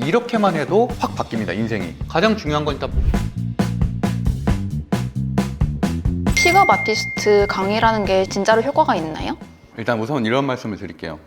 이렇게만 해도 확 바뀝니다, 인생이. 가장 중요한 건 일단 픽업 아티스트 강의라는 게 진짜로 효과가 있나요? 일단 우선 이런 말씀을 드릴게요.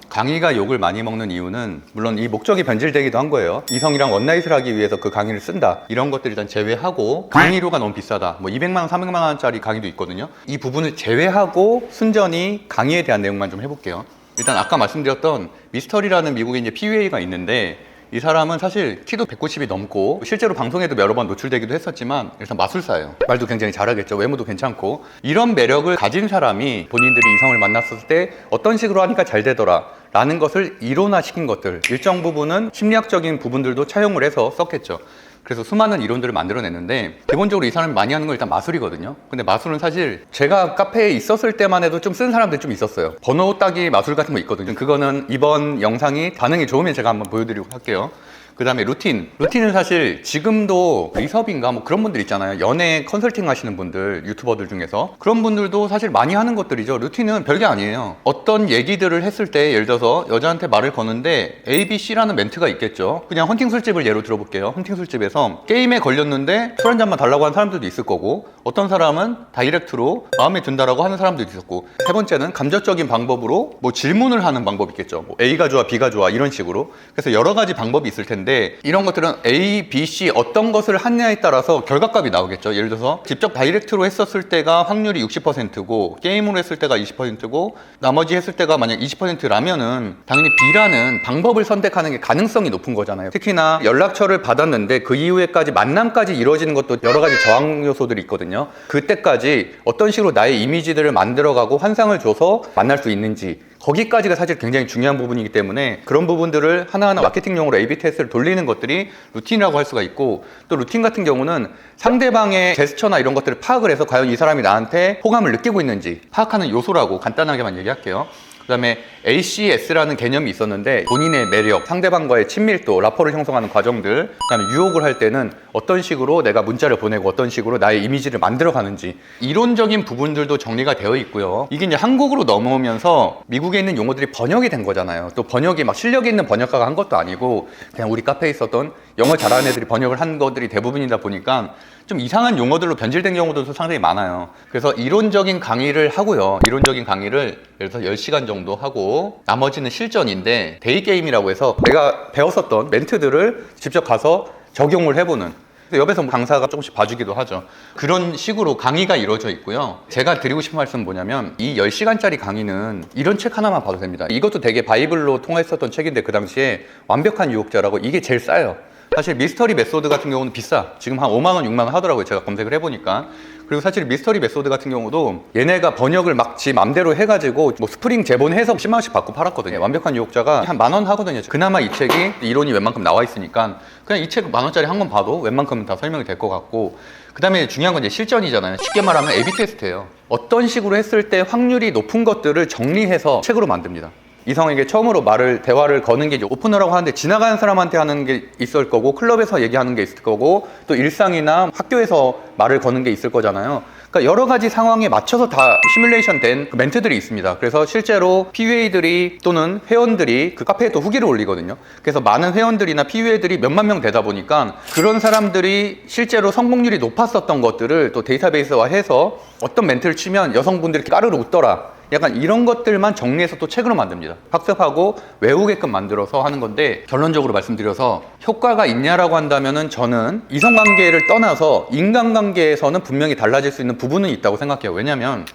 강의가 욕을 많이 먹는 이유는 물론 이 목적이 변질되기도 한 거예요. 이성이랑 원나잇을 하기 위해서 그 강의를 쓴다, 이런 것들 일단 제외하고, 강의료가 너무 비싸다, 뭐 200만 원, 300만 원짜리 강의도 있거든요. 이 부분을 제외하고 순전히 강의에 대한 내용만 좀 해볼게요. 일단 아까 말씀드렸던 미스터리라는 미국에 이제 PUA가 있는데, 이 사람은 사실 키도 190이 넘고 실제로 방송에도 여러 번 노출되기도 했었지만 일단 마술사예요. 말도 굉장히 잘하겠죠. 외모도 괜찮고. 이런 매력을 가진 사람이 본인들이 이성을 만났을 때 어떤 식으로 하니까 잘 되더라 라는 것을 이론화시킨 것들, 일정 부분은 심리학적인 부분들도 차용을 해서 썼겠죠. 그래서 수많은 이론들을 만들어냈는데, 기본적으로 이 사람이 많이 하는 건 일단 마술이거든요. 근데 마술은 사실 제가 카페에 있었을 때만 해도 좀 쓴 사람들이 좀 있었어요. 번호 따기 마술 같은 거 있거든요. 그거는 이번 영상이 반응이 좋으면 제가 한번 보여드리고 할게요. 그 다음에 루틴은 사실 지금도 리섭인가 뭐 그런 분들 있잖아요. 연애 컨설팅 하시는 분들, 유튜버들 중에서 그런 분들도 사실 많이 하는 것들이죠. 루틴은 별게 아니에요. 어떤 얘기들을 했을 때, 예를 들어서 여자한테 말을 거는데 A, B, C라는 멘트가 있겠죠. 그냥 헌팅 술집을 예로 들어볼게요. 헌팅 술집에서 게임에 걸렸는데 술 한 잔만 달라고 하는 사람들도 있을 거고, 어떤 사람은 다이렉트로 마음에 든다라고 하는 사람들도 있었고, 세 번째는 감정적인 방법으로 뭐 질문을 하는 방법이 있겠죠. 뭐 A가 좋아, B가 좋아 이런 식으로. 그래서 여러 가지 방법이 있을 텐데, 이런 것들은 A, B, C 어떤 것을 하느냐에 따라서 결과값이 나오겠죠. 예를 들어서 직접 다이렉트로 했었을 때가 확률이 60%고 게임으로 했을 때가 20%고 나머지 했을 때가 만약 20%라면은 당연히 B라는 방법을 선택하는 게 가능성이 높은 거잖아요. 특히나 연락처를 받았는데 그 이후에까지 만남까지 이루어지는 것도 여러 가지 저항 요소들이 있거든요. 그때까지 어떤 식으로 나의 이미지들을 만들어가고 환상을 줘서 만날 수 있는지, 거기까지가 사실 굉장히 중요한 부분이기 때문에 그런 부분들을 하나하나 마케팅용으로 A/B 테스트를 돌리는 것들이 루틴이라고 할 수가 있고, 또 루틴 같은 경우는 상대방의 제스처나 이런 것들을 파악을 해서 과연 이 사람이 나한테 호감을 느끼고 있는지 파악하는 요소라고 간단하게만 얘기할게요. 그 다음에 ACS라는 개념이 있었는데, 본인의 매력, 상대방과의 친밀도, 라포를 형성하는 과정들, 그 다음에 유혹을 할 때는 어떤 식으로 내가 문자를 보내고 어떤 식으로 나의 이미지를 만들어 가는지, 이론적인 부분들도 정리가 되어 있고요. 이게 이제 한국으로 넘어오면서 미국에 있는 용어들이 번역이 된 거잖아요. 또 번역이 막 실력이 있는 번역가가 한 것도 아니고 그냥 우리 카페에 있었던 영어 잘하는 애들이 번역을 한 것들이 대부분이다 보니까 좀 이상한 용어들로 변질된 경우도 상당히 많아요. 그래서 이론적인 강의를 하고요. 이론적인 강의를 예를 들어서 10시간 정도 하고 나머지는 실전인데, 데이게임이라고 해서 내가 배웠었던 멘트들을 직접 가서 적용을 해보는, 옆에서 강사가 조금씩 봐주기도 하죠. 그런 식으로 강의가 이루어져 있고요. 제가 드리고 싶은 말씀은 뭐냐면, 이 10시간짜리 강의는 이런 책 하나만 봐도 됩니다. 이것도 되게 바이블로 통했었던 책인데, 그 당시에 완벽한 유혹자라고, 이게 제일 싸요. 사실 미스터리 메소드 같은 경우는 비싸. 지금 한 5만 원, 6만 원 하더라고요. 제가 검색을 해보니까. 그리고 사실 미스터리 메소드 같은 경우도 얘네가 번역을 막 지 맘대로 해가지고 뭐 스프링 재본해서 10만 원씩 받고 팔았거든요. 완벽한 유혹자가 한 10,000원 하거든요. 그나마 이 책이 이론이 웬만큼 나와 있으니까 그냥 이 책 10,000원짜리 한 권 봐도 웬만큼은 다 설명이 될 것 같고, 그 다음에 중요한 건 이제 실전이잖아요. 쉽게 말하면 A/B 테스트예요. 어떤 식으로 했을 때 확률이 높은 것들을 정리해서 책으로 만듭니다. 이성에게 처음으로 대화를 거는 게 이제 오프너라고 하는데, 지나가는 사람한테 하는 게 있을 거고, 클럽에서 얘기하는 게 있을 거고, 또 일상이나 학교에서 말을 거는 게 있을 거잖아요. 그러니까 여러 가지 상황에 맞춰서 다 시뮬레이션 된 그 멘트들이 있습니다. 그래서 실제로 PUA들이 또는 회원들이 그 카페에 또 후기를 올리거든요. 그래서 많은 회원들이나 PUA들이 몇만 명 되다 보니까 그런 사람들이 실제로 성공률이 높았었던 것들을 또 데이터베이스화해서 어떤 멘트를 치면 여성분들이 까르르 웃더라, 약간 이런 것들만 정리해서 또 책으로 만듭니다. 학습하고 외우게끔 만들어서 하는 건데, 결론적으로 말씀드려서 효과가 있냐라고 한다면은 저는 이성관계를 떠나서 인간관계에서는 분명히 달라질 수 있는 부분은 있다고 생각해요. 왜냐면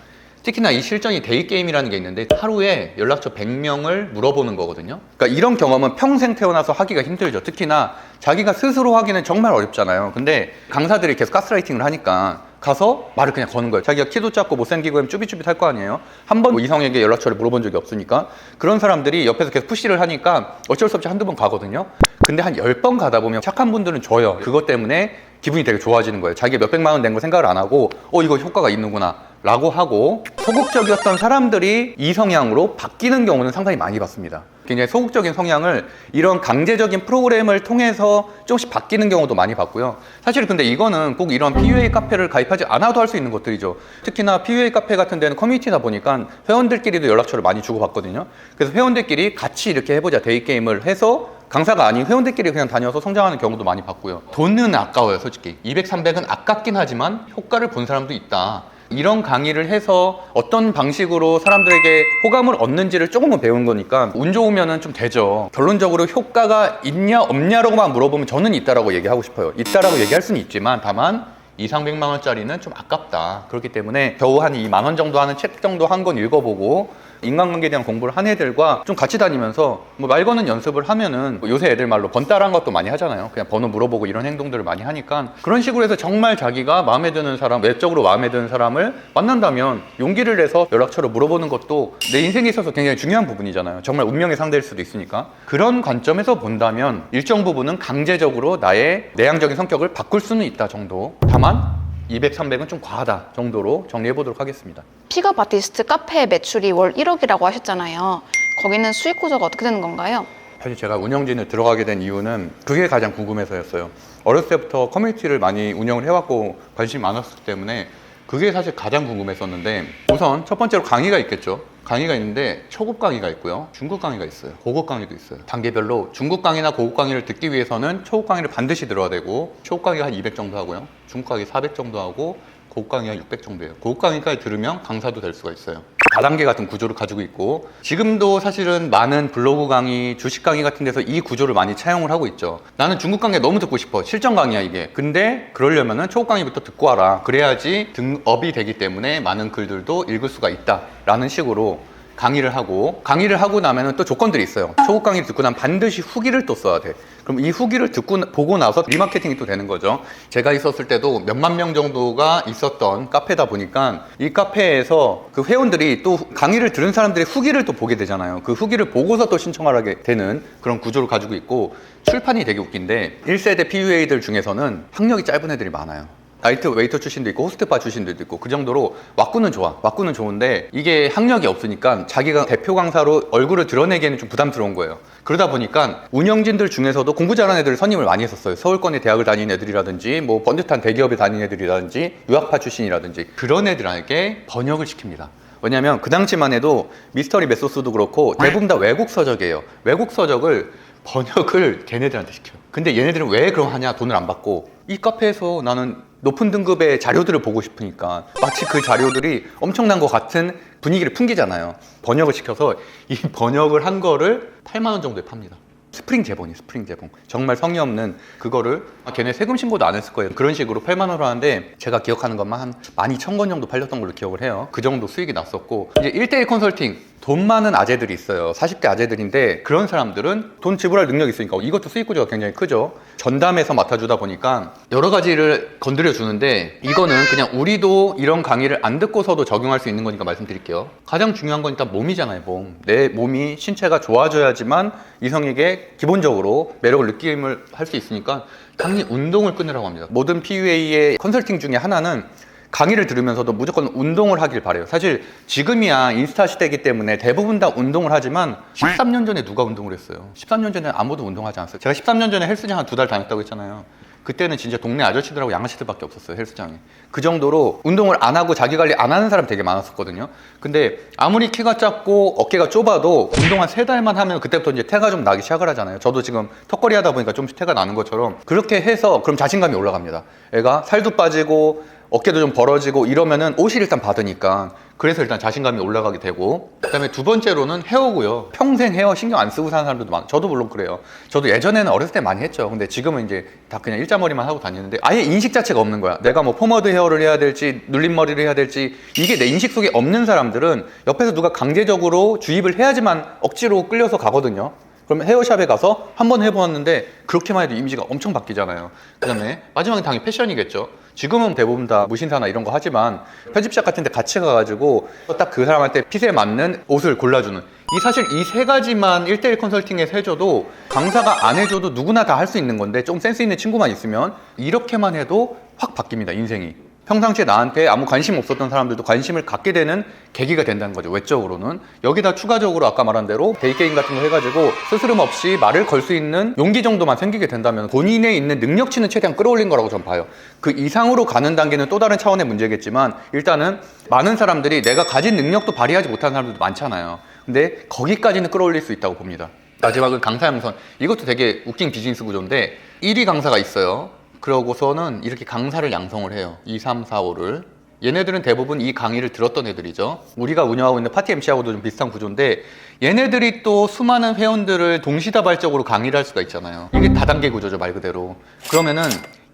특히나 이 실전이 데이게임이라는 게 있는데, 하루에 연락처 100명을 물어보는 거거든요. 그러니까 이런 경험은 평생 태어나서 하기가 힘들죠. 특히나 자기가 스스로 하기는 정말 어렵잖아요. 근데 강사들이 계속 가스라이팅을 하니까 가서 말을 그냥 거는 거예요. 자기가 키도 작고 못생기고 하면 쭈삣쭈삣 할 거 아니에요. 한 번 이성에게 연락처를 물어본 적이 없으니까. 그런 사람들이 옆에서 계속 푸시를 하니까 어쩔 수 없이 한두 번 가거든요. 근데 한 10번 가다 보면 착한 분들은 줘요. 그것 때문에 기분이 되게 좋아지는 거예요. 자기가 몇백만 원 낸 거 생각을 안 하고 이거 효과가 있는구나 라고 하고, 소극적이었던 사람들이 이성향으로 바뀌는 경우는 상당히 많이 봤습니다. 굉장히 소극적인 성향을 이런 강제적인 프로그램을 통해서 조금씩 바뀌는 경우도 많이 봤고요. 사실 근데 이거는 꼭 이런 PUA 카페를 가입하지 않아도 할 수 있는 것들이죠. 특히나 PUA 카페 같은 데는 커뮤니티다 보니까 회원들끼리도 연락처를 많이 주고받거든요. 그래서 회원들끼리 같이 이렇게 해보자 데이게임을 해서 강사가 아닌 회원들끼리 그냥 다녀서 성장하는 경우도 많이 봤고요. 돈은 아까워요, 솔직히. 200, 300은 아깝긴 하지만 효과를 본 사람도 있다. 이런 강의를 해서 어떤 방식으로 사람들에게 호감을 얻는지를 조금은 배운 거니까 운 좋으면은 좀 되죠. 결론적으로 효과가 있냐 없냐라고만 물어보면 저는 있다라고 얘기하고 싶어요. 있다라고 얘기할 수는 있지만 다만 2, 300만 원짜리는 좀 아깝다. 그렇기 때문에 겨우 한 2만 원 정도 하는 책 정도 한 권 읽어보고 인간관계에 대한 공부를 한 애들과 좀 같이 다니면서 뭐 말 거는 연습을 하면은 뭐 요새 애들 말로 번따라한 것도 많이 하잖아요. 그냥 번호 물어보고 이런 행동들을 많이 하니까 그런 식으로 해서 정말 자기가 마음에 드는 사람, 외적으로 마음에 드는 사람을 만난다면 용기를 내서 연락처를 물어보는 것도 내 인생에 있어서 굉장히 중요한 부분이잖아요. 정말 운명의 상대일 수도 있으니까. 그런 관점에서 본다면 일정 부분은 강제적으로 나의 내향적인 성격을 바꿀 수는 있다 정도. 다만 200, 300은 좀 과하다 정도로 정리해 보도록 하겠습니다. 픽업 아티스트 카페 매출이 월 1억이라고 하셨잖아요. 거기는 수익 구조가 어떻게 되는 건가요? 사실 제가 운영진을 들어가게 된 이유는 그게 가장 궁금해서였어요. 어렸을 때부터 커뮤니티를 많이 운영을 해왔고 관심이 많았기 때문에 그게 사실 가장 궁금했었는데 우선 첫 번째로 강의가 있겠죠. 강의가 있는데 초급 강의가 있고요. 중급 강의가 있어요. 고급 강의도 있어요. 단계별로 중급 강의나 고급 강의를 듣기 위해서는 초급 강의를 반드시 들어야 되고 초급 강의가 한 200 정도 하고요. 중급 강의 400 정도 하고 고급 강의가 600 정도예요. 고급 강의까지 들으면 강사도 될 수가 있어요. 다단계 같은 구조를 가지고 있고 지금도 사실은 많은 블로그 강의, 주식 강의 같은 데서 이 구조를 많이 차용을 하고 있죠. 나는 중급 강의 너무 듣고 싶어. 실전 강의야 이게. 근데 그러려면은 초급 강의부터 듣고 와라. 그래야지 등업이 되기 때문에 많은 글들도 읽을 수가 있다라는 식으로 강의를 하고 나면은 또 조건들이 있어요. 초급 강의를 듣고 나면 반드시 후기를 또 써야 돼. 그럼 이 후기를 보고 나서 리마케팅이 또 되는 거죠. 제가 있었을 때도 몇만 명 정도가 있었던 카페다 보니까 이 카페에서 그 회원들이 또 강의를 들은 사람들의 후기를 또 보게 되잖아요. 그 후기를 보고서 또 신청을 하게 되는 그런 구조를 가지고 있고 출판이 되게 웃긴데 1세대 PUA들 중에서는 학력이 짧은 애들이 많아요. 나이트 웨이터 출신도 있고 호스트바 출신도 있고 그 정도로 왁구는 좋아. 왁구는 좋은데 이게 학력이 없으니까 자기가 대표 강사로 얼굴을 드러내기에는 좀 부담스러운 거예요. 그러다 보니까 운영진들 중에서도 공부 잘하는 애들을 선임을 많이 했었어요. 서울권에 대학을 다니는 애들이라든지 뭐 번듯한 대기업에 다니는 애들이라든지 유학파 출신이라든지 그런 애들에게 번역을 시킵니다. 왜냐하면 그 당시만 해도 미스터리 메소스도 그렇고 대부분 다 외국 서적이에요. 외국 서적을 번역을 걔네들한테 시켜요. 근데 얘네들은 왜 그럼 하냐? 돈을 안 받고 이 카페에서 나는 높은 등급의 자료들을 보고 싶으니까 마치 그 자료들이 엄청난 것 같은 분위기를 풍기잖아요. 번역을 시켜서 이 번역을 한 거를 8만 원 정도에 팝니다. 스프링 제본이 스프링 제본. 정말 성의 없는 그거를 걔네 세금 신고도 안 했을 거예요. 그런 식으로 8만 원으로 하는데 제가 기억하는 것만 한 12,000권 정도 팔렸던 걸로 기억을 해요. 그 정도 수익이 났었고 이제 1대1 컨설팅 돈 많은 아재들이 있어요. 40대 아재들인데 그런 사람들은 돈 지불할 능력이 있으니까 이것도 수익 구조가 굉장히 크죠. 전담해서 맡아주다 보니까 여러 가지를 건드려 주는데 이거는 그냥 우리도 이런 강의를 안 듣고서도 적용할 수 있는 거니까 말씀드릴게요. 가장 중요한 건 일단 몸이잖아요. 몸. 내 몸이 신체가 좋아져야지만 이성에게 기본적으로 매력을 느낌을 할 수 있으니까 당연히 운동을 끊으라고 합니다. 모든 PUA의 컨설팅 중에 하나는 강의를 들으면서도 무조건 운동을 하길 바래요. 사실 지금이야 인스타 시대이기 때문에 대부분 다 운동을 하지만 13년 전에 누가 운동을 했어요? 13년 전에 아무도 운동하지 않았어요. 제가 13년 전에 헬스장 한 2달 다녔다고 했잖아요. 그때는 진짜 동네 아저씨들하고 양아치들밖에 없었어요. 헬스장에. 그 정도로 운동을 안 하고 자기 관리 안 하는 사람 되게 많았었거든요. 근데 아무리 키가 작고 어깨가 좁아도 운동 한 3달만 하면 그때부터 이제 태가 좀 나기 시작을 하잖아요. 저도 지금 턱걸이 하다 보니까 좀씩 태가 나는 것처럼 그렇게 해서 그럼 자신감이 올라갑니다. 애가 살도 빠지고 어깨도 좀 벌어지고 이러면은 옷이 일단 받으니까 그래서 일단 자신감이 올라가게 되고 그 다음에 두 번째로는 헤어고요. 평생 헤어 신경 안 쓰고 사는 사람들도 많아요. 저도 물론 그래요. 저도 예전에는 어렸을 때 많이 했죠. 근데 지금은 이제 다 그냥 일자머리만 하고 다니는데 아예 인식 자체가 없는 거야. 내가 뭐 포머드 헤어를 해야 될지 눌림머리를 해야 될지 이게 내 인식 속에 없는 사람들은 옆에서 누가 강제적으로 주입을 해야지만 억지로 끌려서 가거든요. 그러면 헤어샵에 가서 한번 해보았는데 그렇게만 해도 이미지가 엄청 바뀌잖아요. 그 다음에 마지막에 당연히 패션이겠죠. 지금은 대부분 다 무신사나 이런 거 하지만 편집샵 같은 데 같이 가가지고 딱 그 사람한테 핏에 맞는 옷을 골라주는 사실 이 3가지만 1대1 컨설팅에서 해줘도 강사가 안 해줘도 누구나 다 할 수 있는 건데 좀 센스 있는 친구만 있으면 이렇게만 해도 확 바뀝니다. 인생이. 평상시에 나한테 아무 관심 없었던 사람들도 관심을 갖게 되는 계기가 된다는 거죠. 외적으로는. 여기다 추가적으로 아까 말한 대로 데이게임 같은 거 해가지고 스스럼 없이 말을 걸 수 있는 용기 정도만 생기게 된다면 본인에 있는 능력치는 최대한 끌어올린 거라고 저는 봐요. 그 이상으로 가는 단계는 또 다른 차원의 문제겠지만 일단은 많은 사람들이 내가 가진 능력도 발휘하지 못하는 사람들도 많잖아요. 근데 거기까지는 끌어올릴 수 있다고 봅니다. 마지막은 강사 양선. 이것도 되게 웃긴 비즈니스 구조인데 1위 강사가 있어요. 그러고서는 이렇게 강사를 양성을 해요. 2, 3, 4, 5를. 얘네들은 대부분 이 강의를 들었던 애들이죠. 우리가 운영하고 있는 파티 MC하고도 좀 비슷한 구조인데 얘네들이 또 수많은 회원들을 동시다발적으로 강의를 할 수가 있잖아요. 이게 다단계 구조죠, 말 그대로. 그러면은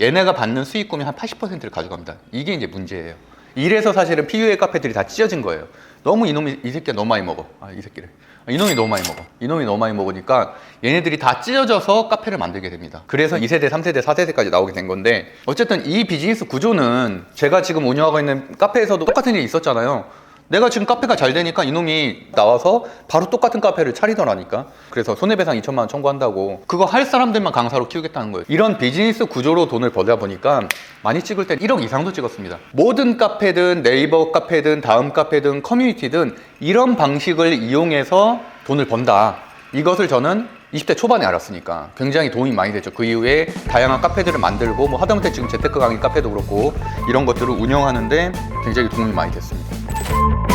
얘네가 받는 수익금의 한 80%를 가져갑니다. 이게 이제 문제예요. 이래서 사실은 PUA 카페들이 다 찢어진 거예요. 너무 이 새끼가 너무 많이 먹어. 이 새끼를. 이놈이 너무 많이 먹어. 이놈이 너무 많이 먹으니까 얘네들이 다 찢어져서 카페를 만들게 됩니다. 그래서 2세대, 3세대, 4세대까지 나오게 된 건데 어쨌든 이 비즈니스 구조는 제가 지금 운영하고 있는 카페에서도 똑같은 일이 있었잖아요. 내가 지금 카페가 잘 되니까 이놈이 나와서 바로 똑같은 카페를 차리더라니까. 그래서 손해배상 2천만 원 청구한다고. 그거 할 사람들만 강사로 키우겠다는 거예요. 이런 비즈니스 구조로 돈을 벌다 보니까 많이 찍을 때 1억 이상도 찍었습니다. 모든 카페든 네이버 카페든 다음 카페든 커뮤니티든 이런 방식을 이용해서 돈을 번다. 이것을 저는 20대 초반에 알았으니까 굉장히 도움이 많이 됐죠. 그 이후에 다양한 카페들을 만들고 뭐 하다못해 지금 재테크 강의 카페도 그렇고 이런 것들을 운영하는데 굉장히 도움이 많이 됐습니다.